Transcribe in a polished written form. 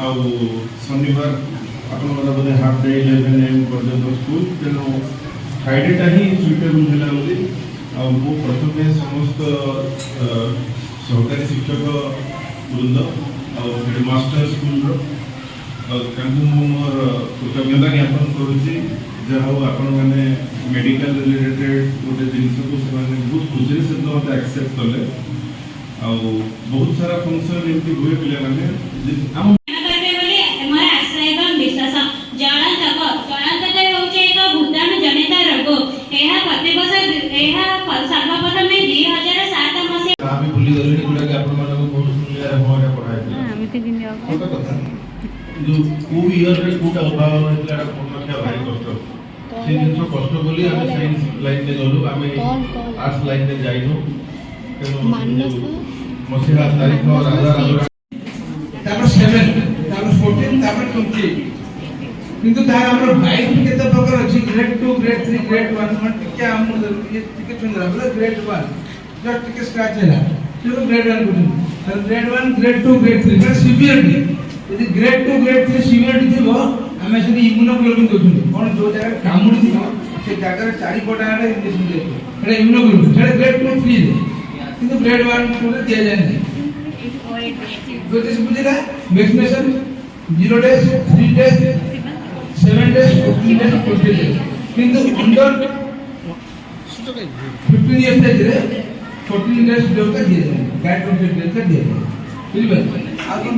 ଆଉ ଶନିବାର ଆପଣଙ୍କର ବୋଧେ ହାଫ୍ ଡେ 11 AM ପର୍ଯ୍ୟନ୍ତ ସ୍କୁଲ, ତେଣୁ ଫ୍ରାଇଡେଟା ହିଁ ସୁଇଟେବୁଲ୍ ହେଲା ବୋଲି ଆଉ ମୁଁ ପ୍ରଥମେ ସମସ୍ତ ସରକାରୀ ଶିକ୍ଷକ ବୃନ୍ଦ ଆଉ ହେଡ଼ମାଷ୍ଟର ସ୍କୁଲର ତାଙ୍କୁ ମୁଁ ମୋର କୃତଜ୍ଞତା ଜ୍ଞାପନ କରୁଛି। ଯାହା ହଉ ଆପଣମାନେ ମେଡ଼ିକାଲ ରିଲେଟେଡ୍ ଗୋଟେ ଜିନିଷକୁ ସେମାନେ ବହୁତ ଖୁସିରେ ସେ ମୋତେ ଆକ୍ସେପ୍ଟ କଲେ। ଆଉ ବହୁତ ସାରା ଫଙ୍କସନ୍ ଏମିତି ହୁଏ ପିଲାମାନେ ଆମ भूली गले गुड़ाक जो को इयर रे कोटा अभाव होइतला पूर्णख्या भारी कष्ट से जिन कष्ट बोली हम साइंस लाइन में गलु हम आर्ट्स लाइन में जाइनु मसिहा तारीख राजा तापर 7 तापर 14 तापर 20 किंतु तार हमर बाइक केते प्रकार अछि ग्रेड 2 ग्रेड 3 ग्रेड 1 मन टिके हम ये टिके चंद्रा बोले ग्रेड 1 जस्ट टिके स्क्रैच हैला फिर ग्रेड 1 गुटन ग्रेड 1 ग्रेड 2 ग्रेड 3 का सीवियरिटी यदि ग्रेड 2 ग्रेड 3 सीवियरिटी थिबो हमें से इम्यूनोग्लोबिन दोछन कोन जो जगह कामुडी थिबो से जगह चारि पटा रे इंजेक्शन दे एटा इम्यूनोग्लोबिन एटा ग्रेड 2 3 किंतु ग्रेड 1 2 रे दिया जाय नहीं ज्योतिष बुझिला vaccination 0 days 3 days 7 days 14 days 40 days किंतु अंडर 15 इयर्स एज रे 14 डेज डोज का दिया जाए गाइड 20 डेज का दिया जाए बुझिबे आगे